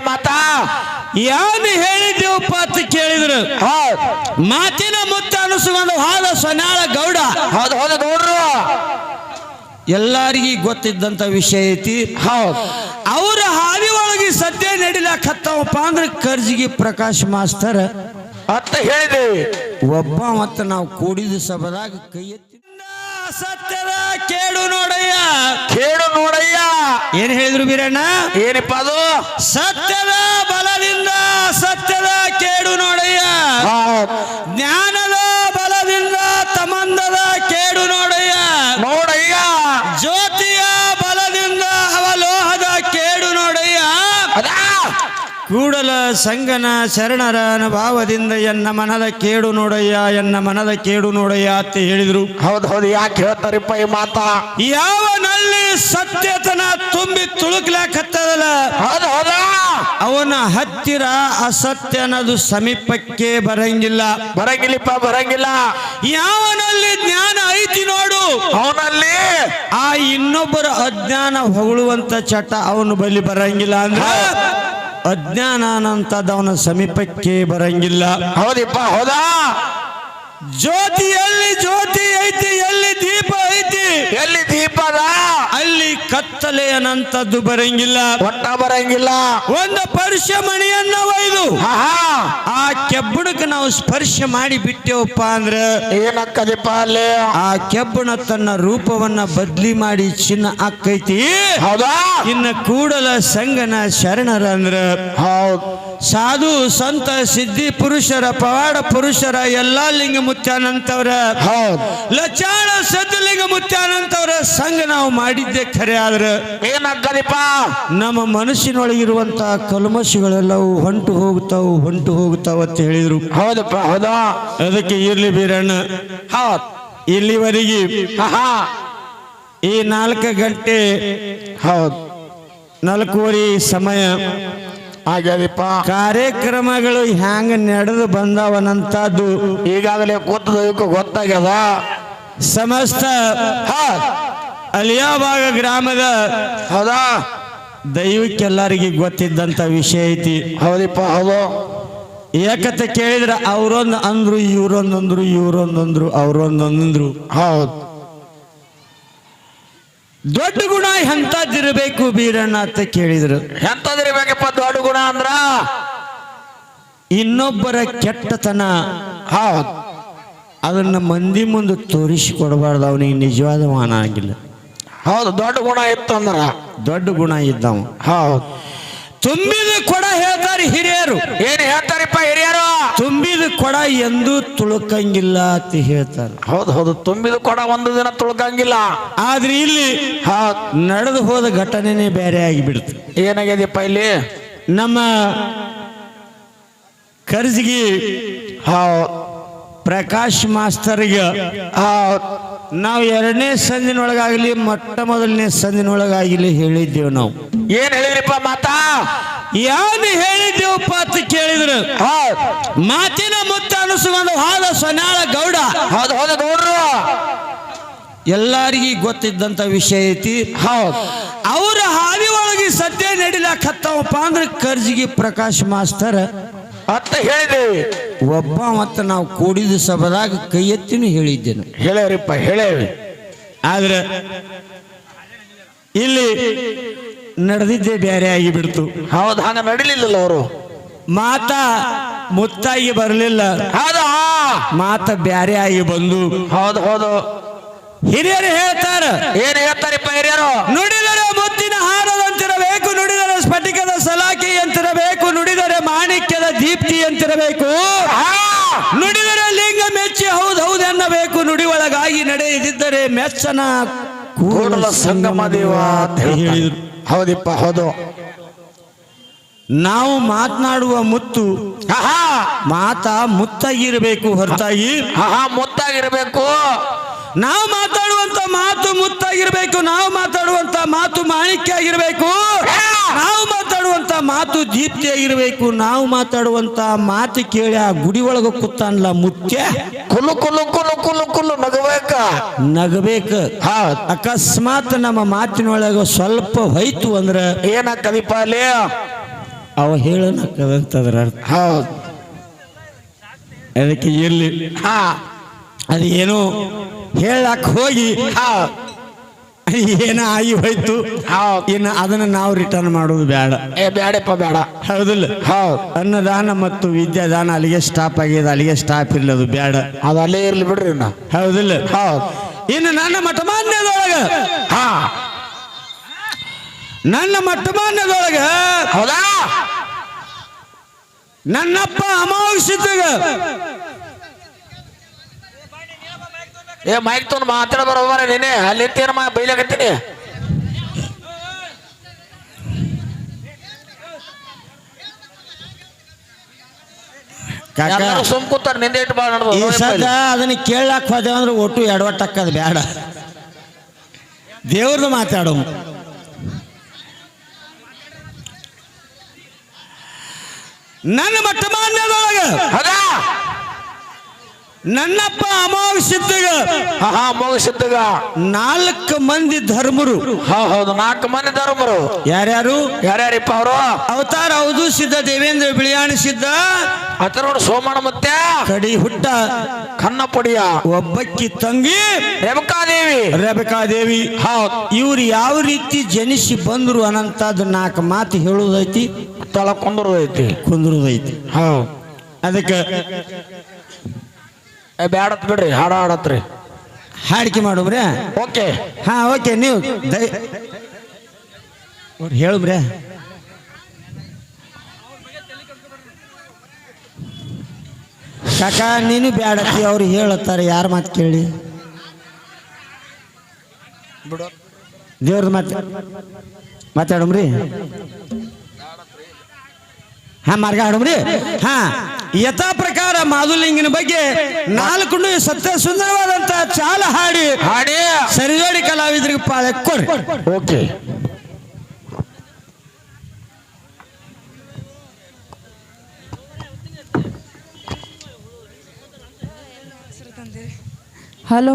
ಮಾತಾ ಯಾನು ಹೇಳಿದ್ದೇವಪ್ಪ ಅಂತ ಕೇಳಿದ್ರು ಮಾತಿನ ಮುತ್ತ ಅನಿಸ್ಕೊಂಡು ಹಾದ ಸೊನ್ಯಾಳ ಗೌಡ. ಹೌದು ಹೌದು ಗೌಡ್ರು, ಎಲ್ಲಾರಿಗೂ ಗೊತ್ತಿದ್ದಂತ ವಿಷಯ ಐತಿ. ಹೌದು ಅವರ ಹಾದಿ ಒಳಗೆ ಸದ್ಯ ನಡಿಲಾಕತ್ತವಪ್ಪ ಅಂದ್ರೆ ಕರ್ಜಿಗಿ ಪ್ರಕಾಶ್ ಮಾಸ್ತರ್ ಅಂತ ಹೇಳಿದೇವಿ. ಒಬ್ಬ ಮತ್ತ ನಾವು ಕೂಡಿದ ಸಭದಾಗ ಕೈ ಎತ್ತಿ ಸತ್ಯದ ಕೇಡು ನೋಡಯ್ಯ, ಕೇಳು ನೋಡಯ್ಯ. ಏನ್ ಹೇಳಿದ್ರು ಬೀರಣ್ಣ? ಏನಪ್ಪ ಅದು? ಸತ್ಯದ ಬಲದಿಂದ ಸತ್ಯದ ಕೇಡು ನೋಡಯ್ಯ, ಜ್ಞಾನದ ಬಲದಿಂದ ತಮಂದದ ಕೇಡು ನೋಡಯ್ಯ, ನೋಡಯ್ಯ. ಜ್ಯೋತಿಯ ಬಲದಿಂದ ಅವಲೋಹದ ಕೇಡು ನೋಡಯ್ಯ, ಕೂಡಲ ಸಂಗನ ಶರಣರ ಅನುಭಾವದಿಂದ ಎನ್ನ ಮನದ ಕೇಡು ನೋಡಯ್ಯ, ಎನ್ನ ಮನದ ಕೇಡು ನೋಡಯ್ಯ ಅಂತ ಹೇಳಿದ್ರು. ಹೌದು ಹೌದು, ಯಾಕೆ ಹೇಳ್ತಾರಪ್ಪ ಈ ಮಾತಾ? ಯಾವನಲ್ಲಿ ಸತ್ಯತನ ತುಂಬಿ ತುಳುಕ್ಲಾಕತ್ತದಲ್ಲ ಹೌದು ಹೌದಾ, ಅವನ ಹತ್ತಿರ ಅಸತ್ಯ ಅನ್ನೋದು ಸಮೀಪಕ್ಕೆ ಬರಂಗಿಲ್ಲ, ಬರಂಗಿಲ್ಲಪ್ಪ ಬರಂಗಿಲ್ಲ. ಯಾವನಲ್ಲಿ ಜ್ಞಾನ ಐತಿ ನೋಡು ಅವನಲ್ಲಿ ಆ ಇನ್ನೊಬ್ಬರ ಅಜ್ಞಾನ ಹೊಗಳುವಂತ ಚಟ ಅವನು ಬಲಿ ಬರಂಗಿಲ್ಲ. ಅಂದ್ರೆ ಅಜ್ಞಾನ ಅನ್ನಂತದ್ದು ಅವನ ಸಮೀಪಕ್ಕೆ ಬರಂಗಿಲ್ಲ. ಹೌದಪ್ಪ ಹೌದಾ. ಜ್ಯೋತಿಯಲ್ಲಿ ಜ್ಯೋತಿ ಐತಿ, ಎಲ್ಲಿ ದೀಪ ಐತಿ, ಎಲ್ಲಿ ದೀಪದ ಅಲ್ಲಿ ಕತ್ತಲೆ ಅನ್ನಂತದ್ದು ಬರಂಗಿಲ್ಲ, ಒಟ್ಟ ಬರಂಗಿಲ್ಲ. ಒಂದು ಪರ್ಶ ಮಣಿಯನ್ನ ಒಯ್ದು ಆ ಕೆಬ್ಬಣಕ್ಕೆ ನಾವು ಸ್ಪರ್ಶ ಮಾಡಿ ಬಿಟ್ಟೇವಪ್ಪ ಅಂದ್ರೆ ಏನಕ್ಕದಿಪ್ಪ ಅಲ್ಲಿ? ಆ ಕೆಬ್ಬಣ ತನ್ನ ರೂಪವನ್ನ ಬದ್ಲಿ ಮಾಡಿ ಚಿನ್ನ ಆಕೈತಿ. ಹೌದಾ. ಇನ್ನು ಕೂಡಲ ಸಂಗನ ಶರಣರ ಅಂದ್ರ ಹೌದು, ಸಾಧು ಸಂತ ಸಿದ್ಧಿ ಪುರುಷರ ಪವಾಡ ಪುರುಷರ ಎಲ್ಲಾ ಲಿಂಗ ಮುತ್ಯಾನಂತವ್ರ, ಹೌದು, ಲಚಾಣ ಸದ್ಲಿಂಗ ಮುತ್ಯಾನಂತವ್ರ ಸಂಘ ನಾವು ಮಾಡಿದ್ದೆ ಖರೆ. ಆದ್ರೆ ಏನಕ್ಕದಿಪ್ಪ? ನಮ್ಮ ಮನಸ್ಸಿನೊಳಗಿರುವಂತ ಕಲ್ಮಶಗಳೆಲ್ಲವೂ ಹೊಂಟು ಹೋಗ್ತಾವು ಹೊಂಟು ಹೋಗ್ತಾವ ಅಂತ ಹೇಳಿದ್ರು. ಹೌದಪ್ಪ ಹೌದಾ. ಅದಕ್ಕೆ ಇರ್ಲಿ ಬೀರಣ್ಣ, ಹೌದು, ಇಲ್ಲಿವರೆಗೆ ಈ 4 ಗಂಟೆ ಹೌದು 4:15 ಸಮಯ ಆಗ್ಯದಪ್ಪ. ಕಾರ್ಯಕ್ರಮಗಳು ಹ್ಯಾಂಗ ನಡೆದು ಬಂದವನಂತದ್ದು ಈಗಾಗಲೇ ಕೂತದಕ್ಕೆ ಗೊತ್ತಾಗ್ಯದ. ಸಮಸ್ತ ಅಲಿಯಾಬಾಗ ಗ್ರಾಮದ ಹೌದಾ, ದೈವಕ್ಕೆಲ್ಲರಿಗೆ ಗೊತ್ತಿದ್ದಂತ ವಿಷಯ ಐತಿ. ಹೌದಪ್ಪ ಹೌದು. ಯಾಕಂತ ಕೇಳಿದ್ರ ಅವ್ರೊಂದು ಅಂದ್ರು, ಇವ್ರೊಂದಂದ್ರು, ಇವ್ರೊಂದಂದ್ರು, ಅವ್ರೊಂದಂದ್ರು. ಹೌದು, ದೊಡ್ಡ ಗುಣ ಎಂತದಿರ್ಬೇಕು ಬೀರಣ್ಣ ಅಂತ ಕೇಳಿದ್ರು. ಎಂತದಿರ್ಬೇಕಪ್ಪ ದೊಡ್ಡ ಗುಣ ಅಂದ್ರ? ಇನ್ನೊಬ್ಬರ ಕೆಟ್ಟತನ ಹೌದು, ಅದನ್ನ ಮಂದಿ ಮುಂದೆ ತೋರಿಸಿಕೊಡಬಾರ್ದು, ಅವನಿಗೆ ನಿಜವಾದ ಮಾನ ಆಗಿಲ್ಲ. ಹೌದು, ದೊಡ್ಡ ಗುಣ ಇತ್ತು ಅಂದ್ರ ದೊಡ್ಡ ಗುಣ ಇದ್ದವ. ಹೌದು, ತುಂಬಿದ ಕೊಡ ಹೇಳ್ತಾರೆ ಹಿರಿಯರು. ಏನ್ ಹೇಳ್ತಾರಪ್ಪ ಹಿರಿಯರು? ತುಂಬಿದ ಕೊಡ ಎಂದೂ ತುಳುಕಂಗಿಲ್ಲ ಅಂತ ಹೇಳ್ತಾರೆ. ಹೌದು ಹೌದು, ತುಂಬಿದ ಕೊಡ ಒಂದು ದಿನ ತುಳ್ಕಂಗಿಲ್ಲ. ಆದ್ರೆ ಇಲ್ಲಿ ನಡೆದು ಹೋದ ಘಟನೆನೇ ಬೇರೆ ಆಗಿಬಿಡ್ತು. ಏನಾಗ್ಯದಪ್ಪ ಇಲ್ಲಿ? ನಮ್ಮ ಕರ್ಜಿಗಿ ಪ್ರಕಾಶ್ ಮಾಸ್ತರ್ಗೆ ನಾವು 2ನೇ ಸಂದಿನೊಳಗಾಗಲಿ ಮೊಟ್ಟ ಮೊದಲನೇ ಸಂದಿನೊಳಗಾಗಲಿ ಹೇಳಿದ್ದೇವೆ. ನಾವು ಏನ್ ಹೇಳಿದ್ರಿಪ್ಪ ಮಾತಾ? ಯಾನು ಹೇಳಿದ್ದೇವಪ್ಪ ಅಂತ ಕೇಳಿದ್ರು ಮಾತಿನ ಮುತ್ತ ಅನಿಸ್ಕೊಂಡು ಹಾದ ಸೊನ್ಯಾಳ ಗೌಡ. ಹೌದು ಹೌದು ಗೌಡ್ರು, ಎಲ್ಲಾರಿಗೂ ಗೊತ್ತಿದ್ದಂತ ವಿಷಯ ಐತಿ. ಹೌದು, ಅವರ ಹಾದಿ ಒಳಗೆ ಸದ್ಯ ನಡಿಲಾಕತ್ತವಪ್ಪ ಅಂದ್ರೆ ಕರ್ಜಿಗಿ ಪ್ರಕಾಶ್ ಮಾಸ್ತರ್ ಅಂತ ಹೇಳಿದೇವಿ. ಒಬ್ಬ ಮತ್ತ ನಾವು ಕೂಡಿದ ಸಭದಾಗ ಕೈ ಎತ್ತಿನೂ ಹೇಳಿದ್ದೇನೆ. ಹೇಳೇವ್ರಿಪ್ಪ ಹೇಳೇವಿ. ಆದ್ರೆ ಇಲ್ಲಿ ನಡೆದಿದ್ದೇ ಬೇರೆ ಆಗಿಬಿಡ್ತು. ಹೌದು, ಹಂಗ ನಡಿಲಿಲ್ಲ. ಅವರು ಮಾತಾ ಮುತ್ತಾಗಿ ಬರಲಿಲ್ಲ, ಹೌದಾ, ಮಾತ ಬ್ಯಾರೆ ಆಗಿ ಬಂದು. ಹೌದು ಹೌದು, ಹಿರಿಯರು ಹೇಳ್ತಾರ. ಏನ್ ಹೇಳ್ತಾರಪ್ಪ ಹಿರಿಯರು? ನುಡಿದರೆ ಮುತ್ತಿನ ಹಾರದಂತಿರಬೇಕು, ನುಡಿದರೆ ಸ್ಫಟಿಕದ ಸಲಾಕಿ ಅಂತಿರಬೇಕು, ನುಡಿದರೆ ಮಾಣಿಕ್ಯದ ದೀಪ್ತಿ ಅಂತಿರಬೇಕು, ನುಡಿದರೆ ಲಿಂಗ ಮೆಚ್ಚಿ ಹೌದು ಹೌದು ಎನ್ನಬೇಕು, ನುಡಿ ಒಳಗಾಗಿ ನಡೆಯದಿದ್ದರೆ ಮೆಚ್ಚನ ಕೂಡಲ ಸಂಗಮ ದೇವ ಅಂತ ಹೇಳಿದ್ರು. ಹೌದಪ್ಪ ಹೌದು. ನಾವು ಮಾತನಾಡುವ ಮುತ್ತು ಮಾತಾ ಮುತ್ತಾಗಿರ್ಬೇಕು ಹೊರತಾಗಿ ಮುತ್ತಾಗಿರ್ಬೇಕು. ನಾವು ಮಾತಾಡುವಂತ ಮಾತು ಮುತ್ತಾಗಿರ್ಬೇಕು, ನಾವು ಮಾತಾಡುವಂತ ಮಾತು ಮಾಣಿಕ್ಯ ಆಗಿರ್ಬೇಕು, ನಾವು ಮಾತಾಡುವಂತ ಮಾತು ದೀಪ್ತಿ ಆಗಿರ್ಬೇಕು, ನಾವು ಮಾತಾಡುವಂತ ಮಾತು ಕೇಳಿ ಆ ಗುಡಿ ಒಳಗ ಕೂತಾನಲ್ಲ ಮುತ್ಯ ಕುಲು ಕುಲು ಕುಲು ಕುಲು ಕುಲು ನಗಬೇಕ. ಅಕಸ್ಮಾತ್ ನಮ್ಮ ಮಾತಿನೊಳಗ ಸ್ವಲ್ಪ ಹೋಯ್ತು ಅಂದ್ರ ಏನಾಗ್ತದಿಪ್ಪ ಅಲ್ಲಿ? ಅವ ಹೇಳನಕ್ಕದಂತದ್ರ ಅರ್ಥ. ಹೌದು. ಅದಕ್ಕೆ ಇರ್ಲಿ, ಹಾ ಅದು ಏನೋ ಹೇಳಕ್ ಹೋಗಿ ಏನ ಆಗಿ ಹೋಯ್ತು. ಇನ್ನು ಅದನ್ನ ನಾವು ರಿಟರ್ನ್ ಮಾಡೋದು ಬೇಡ. ಬೇಡಪ್ಪ ಬೇಡ. ಹೌದಿಲ್ಲ? ಹೌದು. ಅನ್ನದಾನ ಮತ್ತು ವಿದ್ಯಾದಾನ ಅಲ್ಲಿಗೆ ಸ್ಟಾಪ್ ಆಗಿದೆ, ಅಲ್ಲಿಗೆ ಸ್ಟಾಪ್ ಇರ್ಲಿ, ಅದು ಬೇಡ. ಅದು ಅಲ್ಲೇ ಇರ್ಲಿ ಬಿಡ್ರಿ. ಹೌದಿಲ್ಲ? ಹೌದು. ಇನ್ನು ನನ್ನ ಮಠಮಾನ್ಯದೊಳಗ ಹೌದಾ ನನ್ನಪ್ಪ ಅಮಾವಾಸ್ಯೆಗ ಮೈಕ್ ತೊಗೊಂಡು ಮಾತಾಡ ಬರೋಬರ ನೀನೆ ಅಲ್ಲಿ ಎತ್ತೇನ ಬೈಲಾಗತ್ತೀನಿ. ಸುಮ್ ಕೂತಾರ ನಿಂದೆ ಇಟ್ಟು ಬಾಳ ಈ ಸದ್ದ ಅದನ್ನ ಕೇಳಕ್ ಹೋದೆ ಅಂದ್ರೆ ಒಟ್ಟು ಎಡವಟ್ಟಕ್ಕದ ಬೇಡ. ದೇವ್ರದ್ದು ಮಾತಾಡೋ. ನನ್ನ ಮಠಮಾನ್ಯದೊಳಗ ನನ್ನಪ್ಪ ಅಮಾವಾಸ್ಯೆಗ ಅಮಾವಾಸ್ಯೆಗ 4 ಮಂದಿ ಧರ್ಮರು. ಹೌದು, 4 ಮಂದಿ ಧರ್ಮರು. ಯಾರ್ಯಾರಿಪ್ಪ ಅವರು? ಅವತಾರ ಹೌದು ಸಿದ್ಧ, ದೇವೇಂದ್ರ ಬಿಳಿಯಾಣಿ ಸಿದ್ಧ, ಅಥರ್ವಣ ಸೋಮಣ್ಣ, ಮತ್ತೆ ಕಡಿ ಹುಟ್ಟ ಕನ್ನಪಡಿಯ ಒಬ್ಬಕ್ಕಿ ತಂಗಿ ರೇಬಕಾದೇವಿ. ಹೌದು. ಇವ್ರು ಯಾವ ರೀತಿ ಜನಿಸಿ ಬಂದ್ರು ಅನ್ನಂತದ್ದು 4 ಮಾತು ಹೇಳುವುದೈತಿ, ತಳ ಕುಂದ್ರುದೈತಿ. ಹೌದು. ಅದಕ್ಕೆ ಬ್ಯಾಡತ್ ಬಿಡ್ರಿ, ಹಾಡ ಹಾಡತ್ರಿ, ಹಾಡಿಕೆ ಮಾಡುಬ್ರೆ. ಓಕೆ. ಓಕೆ. ನೀವು ಹೇಳುಬ್ರೆ. ಕಾಕ ನೀನು ಬ್ಯಾಡತ್ತಿ, ಅವ್ರು ಹೇಳತ್ತಾರೆ, ಯಾರ ಮಾತು ಕೇಳಿ? ದೇವ್ರದ್ದು ಮಾತಾಡಮ್ರಿ. ಮಾರ್ಗ ಹಾಡಮ್ರಿ. ಯಥಾ ಪ್ರಕಾರ ಮಾಧುಲಿಂಗನ ಬಗ್ಗೆ 4 ಸತ್ಯ ಸುಂದರವಾದಂತ ಚಾಲ ಹಾಡಿ ಸರಿಜೋಡಿ ಕಲಾವಿದರಿಗೆ ಪಾಳೆ ಕೊಡ್ರಿ. ಓಕೆ. ಹಲೋ